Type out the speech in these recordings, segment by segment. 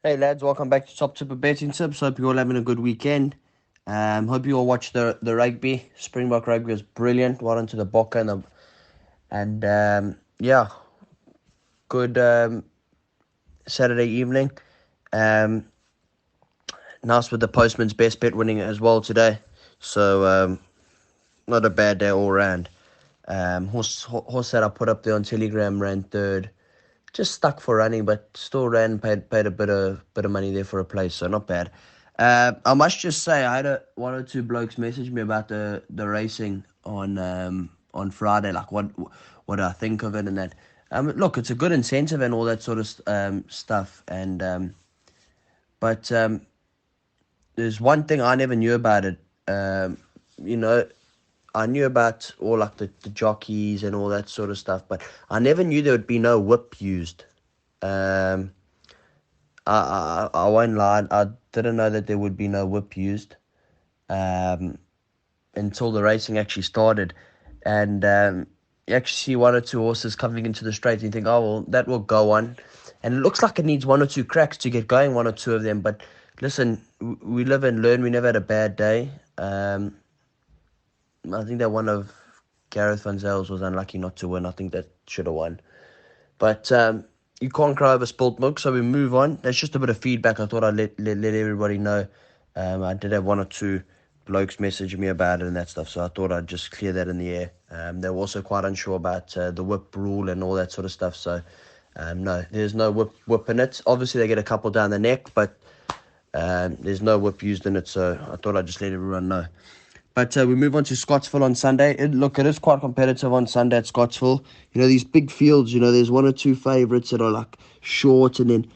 Hey lads, welcome back to Top Tipper Betting Tips. Hope you're all having a good weekend. Hope you all watched the rugby. Springbok rugby was brilliant. Well into the Bokke and yeah, good Saturday evening. Um, nice with the postman's best bet winning as well today. So not a bad day all round. Horse that I put up there on Telegram ran third. Just stuck for running, but still ran. Paid a bit of money there for a place, so not bad. I must just say, I had one or two blokes message me about the racing on Friday, like what I think of it and that. Look, it's a good incentive and all that sort of stuff, and but there's one thing I never knew about it. You know, I knew about all like the jockeys and all that sort of stuff, but I never knew there would be no whip used. Um, I won't lie. I didn't know that there would be no whip used um, until the racing actually started, and you actually see one or two horses coming into the straight, and you think, oh well, that will go on, and it looks like it needs one or two cracks to get going, one or two of them. But listen, we live and learn. We never had a bad day. I think that one of Gareth Van Zels was unlucky not to win. I think that should have won. But you can't cry over spilt milk, so we move on. That's just a bit of feedback. I thought I'd let everybody know. I did have one or two blokes message me about it and that stuff, so I thought I'd just clear that in the air. They were also quite unsure about the whip rule and all that sort of stuff, so no, there's no whip in it. Obviously, they get a couple down the neck, but there's no whip used in it, so I thought I'd just let everyone know. But we move on to Scottsville on Sunday. Look, it is quite competitive on Sunday at Scottsville. These big fields, there's one or two favourites that are like short, and then,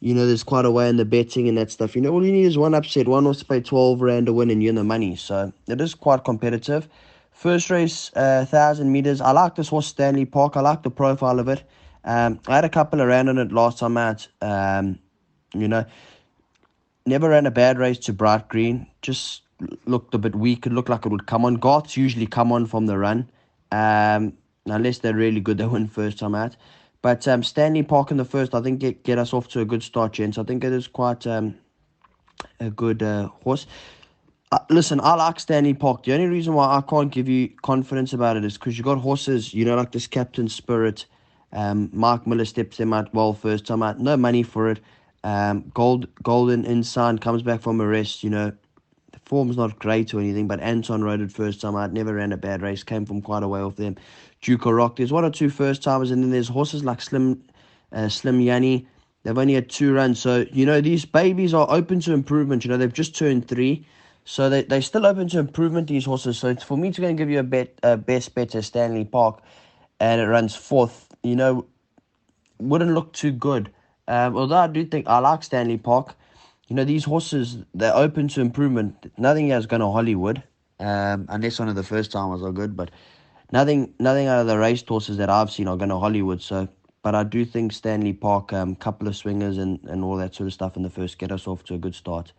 there's quite a way in the betting and that stuff. All you need is one upset. One wants to pay 12 Rand to win and you're in the money. So it is quite competitive. First race, 1,000 meters. I like this horse, Stanley Park. I like the profile of it. I had a couple around on it last time out. You know, Never ran a bad race to Bright Green. Just looked a bit weak. It looked like it would come on. Garths usually come on from the run. Unless they're really good, they win first time out. But Stanley Park in the first, I think, get us off to a good start, gents. I think it is quite a good horse. Listen, I like Stanley Park. The only reason why I can't give you confidence about it is because you got horses, like this Captain Spirit. Mark Miller steps them out well first time out. No money for it. Golden Ensign comes back from a rest. The form's not great or anything, but Anton rode it first time out. Never ran a bad race. Came from quite a way off them. Duke Rock. There's one or two first timers, and then there's horses like Slim Yanni. They've only had 2 runs. So, these babies are open to improvement. They've just turned 3. So they're still open to improvement, these horses. So it's for me to go and give you a best bet at Stanley Park, and it runs fourth, wouldn't look too good. Although I do think I like Stanley Park. These horses, they're open to improvement. Nothing has gone to Hollywood, unless one of the first timers are good. But nothing out of the race horses that I've seen are going to Hollywood. So, but I do think Stanley Park, couple of swingers and all that sort of stuff in the first, get us off to a good start.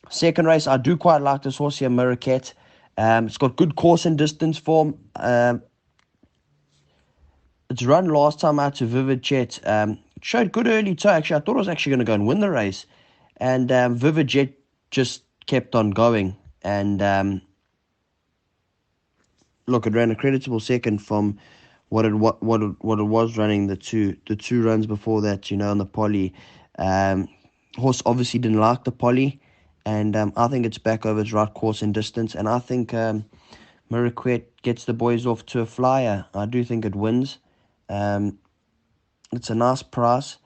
Second race, I do quite like this horse here, Miraket. It's got good course and distance form. It's run last time out to Vivid Jet. It showed good early toe. Actually, I thought it was actually going to go and win the race. And Vivid Jet just kept on going. And look, it ran a creditable second from what it was running the two runs before that. On the poly. Horse obviously didn't like the poly, and I think it's back over its right course and distance. And I think Miraquet gets the boys off to a flyer. I do think it wins. It's a nice price.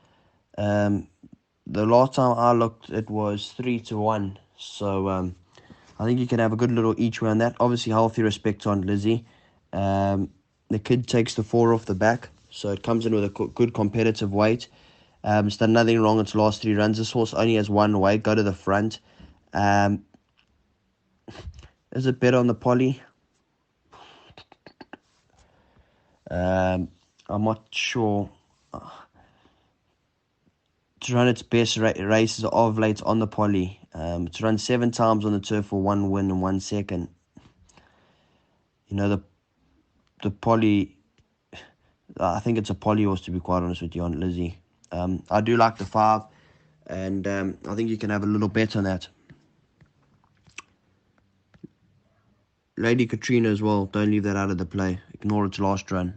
The last time I looked, it was 3-1. So I think you can have a good little each way on that. Obviously, healthy respect on Lizzie. The kid takes the 4 off the back, so it comes in with a good competitive weight. It's done nothing wrong its last 3 runs. This horse only has one weight. Go to the front. Is it better on the poly? I'm not sure. To run its best races of late on the poly. It's run 7 times on the turf for 1 win and 1 second. The poly, I think it's a poly horse, to be quite honest with you, on Lizzie. I do like the 5. And I think you can have a little bet on that. Lady Katrina as well. Don't leave that out of the play. Ignore its last run.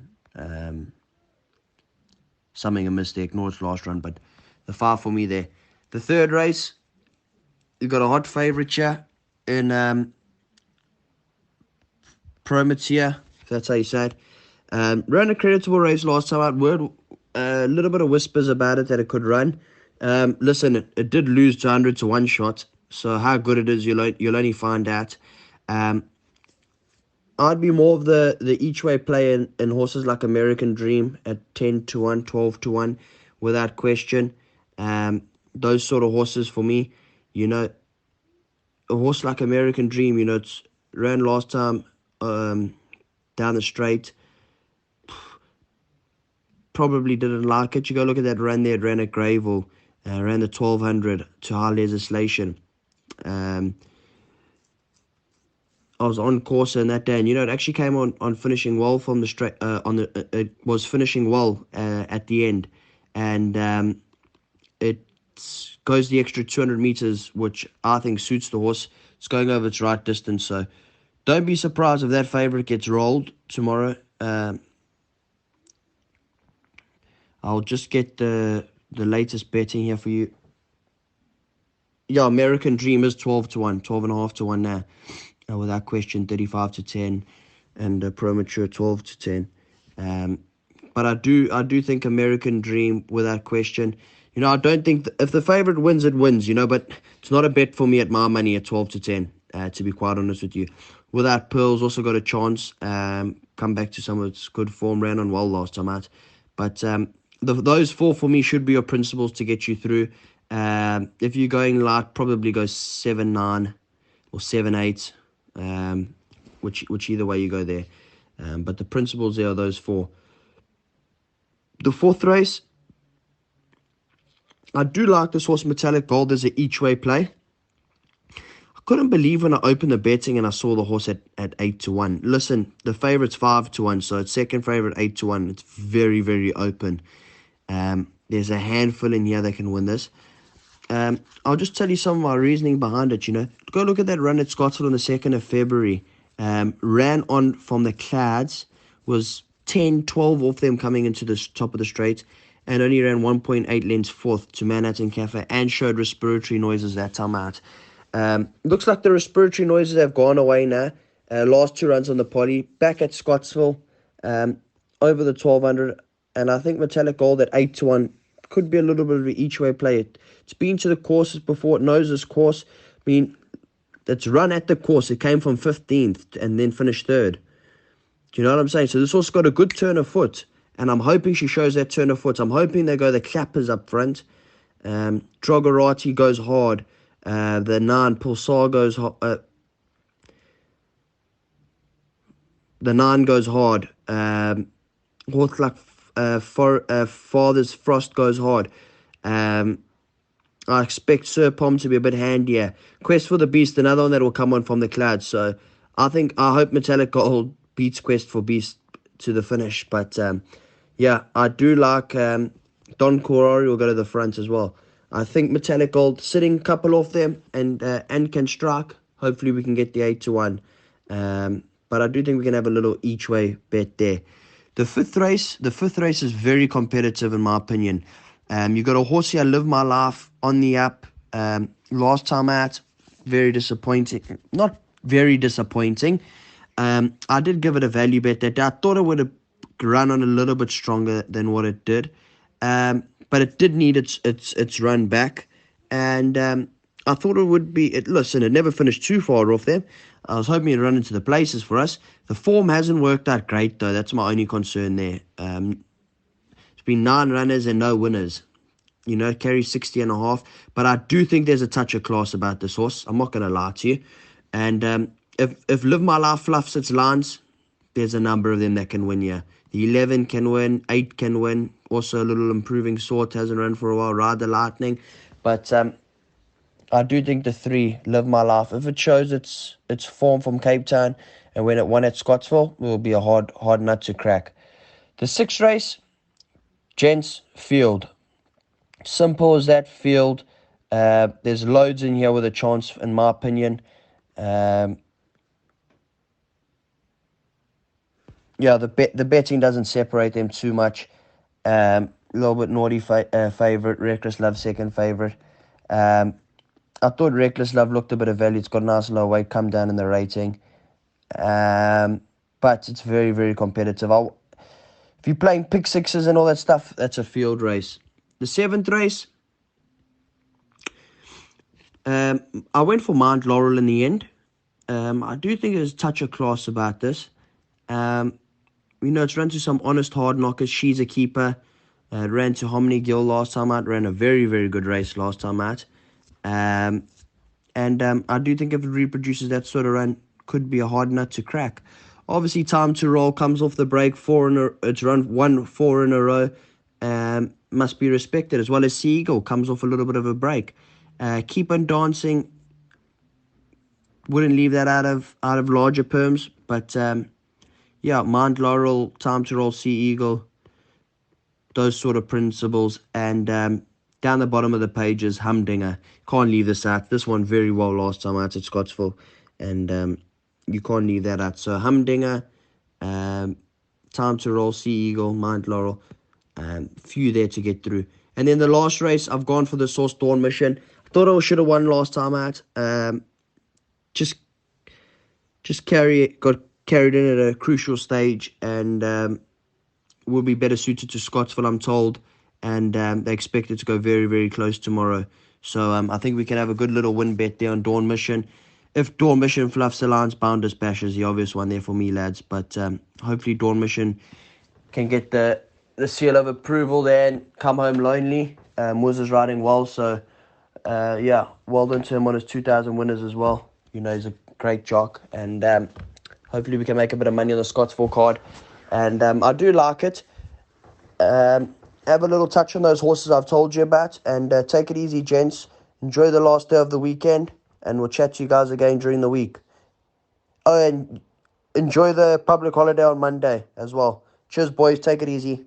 Something amiss there. Ignore its last run. But the 5 for me there. The third race, you've got a hot favourite here in Prometea, if that's how you say it. Ran a creditable race last time out. A little bit of whispers about it that it could run. Listen, it did lose 200 to 1 shot. So how good it is, you'll only find out. I'd be more of the each way play in horses like American Dream at 10 to 1, 12 to 1, without question. Those sort of horses for me, a horse like American Dream, it's ran last time down the straight. Probably didn't like it. You go look at that run there. It ran at Greyville, ran the 1200 to high legislation. I was on course in that day, and it actually came on finishing well from the straight. It was finishing well at the end, and it goes the extra 200 meters, which I think suits the horse. It's going over its right distance, so don't be surprised if that favorite gets rolled tomorrow. I'll just get the latest betting here for you. Yeah, American Dream is 12 to 1, 12.5 to 1 now. Without question, 35 to 10, and Premature 12 to 10. But I do think American Dream, without question. I don't think if the favorite wins, it wins. But it's not a bet for me at my money at 12 to 10. To be quite honest with you, Without Pearl's also got a chance. Come back to some of its good form. Ran on well last time out, but those 4 for me should be your principles to get you through. If you're going light, probably go 7-9 or 7-8. Which either way you go there. But the principles there are those 4. The 4th race, I do like this horse Metallic Gold as an each way play. I couldn't believe when I opened the betting and I saw the horse at 8 to 1. Listen, the favourite's 5 to 1, so its second favourite 8 to 1. It's very, very open. There's a handful in here that can win this. I'll just tell you some of my reasoning behind it. Go look at that run at Scottsville on the 2nd of February. Ran on from the clads, was 10, 12 off them coming into the top of the straight, and only ran 1.8 lengths 4th to Manhattan Cafe, and showed respiratory noises that time out. Looks like the respiratory noises have gone away now. Last 2 runs on the potty, back at Scottsville, over the 1200, and I think Metallic Gold at 8 to 1 could be a little bit of an each way play. It's been to the courses before. It knows this course. It's run at the course. It came from 15th and then finished 3rd. Do you know what I'm saying? So this horse got a good turn of foot, and I'm hoping she shows that turn of foot. I'm hoping they go the clappers up front. Drogarati goes hard. The 9 Pulsar goes hard. The 9 goes hard. Horse like Father's Frost goes hard. I expect Sir Pom to be a bit handier. Quest for the Beast, another one that will come on from the clouds. So I hope Metallic Gold beats Quest for Beast to the finish. But yeah, I do like Don Corari will go to the front as well. I think Metallic Gold sitting a couple off them and can strike. Hopefully we can get the 8 to 1. But I do think we can have a little each way bet there. The fifth race is very competitive in my opinion. You got a horse here, Live My Life, on the up. Last time out, very disappointing. Not very disappointing. I did give it a value bet that day. I thought it would have run on a little bit stronger than what it did. But it did need its run back. And I thought it would be... Listen, it never finished too far off them. I was hoping it'd run into the places for us. The form hasn't worked out great, though. That's my only concern there. It's been 9 runners and no winners. Carries 60.5. But I do think there's a touch of class about this horse. I'm not going to lie to you. And if Live My Life fluffs its lines, there's a number of them that can win here. The 11 can win. 8 can win. Also a little improving sort. Hasn't run for a while. Ride the Lightning. But I do think the 3, Live My Life, if it shows its form from Cape Town and when it won at Scottsville, it will be a hard nut to crack. The 6th race, Gents Field. Simple as that, Field. There's loads in here with a chance, in my opinion. Yeah, the betting doesn't separate them too much. A little bit naughty favorite, Reckless Love second favorite. I thought Reckless Love looked a bit of value. It's got a nice low weight, come down in the rating. But it's very, very competitive. If you're playing pick sixes and all that stuff, that's a field race. The seventh race, I went for Mount Laurel in the end. I do think there's a touch of class about this. It's run to some honest hard knockers. She's a keeper. Ran to Hominy Gill last time out. Ran a very, very good race last time out. And I do think if it reproduces that sort of run, could be a hard nut to crack. Obviously, Time to Roll comes off the break. It's run 4 in a row. Must be respected, as well as Sea Eagle comes off a little bit of a break. Keep on Dancing. Wouldn't leave that out of larger perms, but Mount Laurel, Time to Roll, Sea Eagle, those sort of principles, and down the bottom of the page is Humdinger. Can't leave this out. This one very well last time out at Scottsville, and you can't leave that out. So Humdinger, Time to Roll, Sea Eagle, Mount Laurel, few there to get through. And then the last race, I've gone for the Source Dawn Mission. I thought I should have won last time out. Just got carried in at a crucial stage, and will be better suited to Scottsville, I'm told, and they expect it to go very, very close tomorrow. So I think we can have a good little win bet there on Dawn Mission. If Dawn Mission fluffs the lines, Boundless Bash is the obvious one there for me, lads. But hopefully Dawn Mission can get the seal of approval there and come home lonely. Moz is riding well, so well done to him on his 2,000 winners as well. He's a great jock, and hopefully we can make a bit of money on the Scottsville card. And I do like it. Have a little touch on those horses I've told you about, and take it easy, gents. Enjoy the last day of the weekend, and we'll chat to you guys again during the week. Oh, and enjoy the public holiday on Monday as well. Cheers, boys. Take it easy.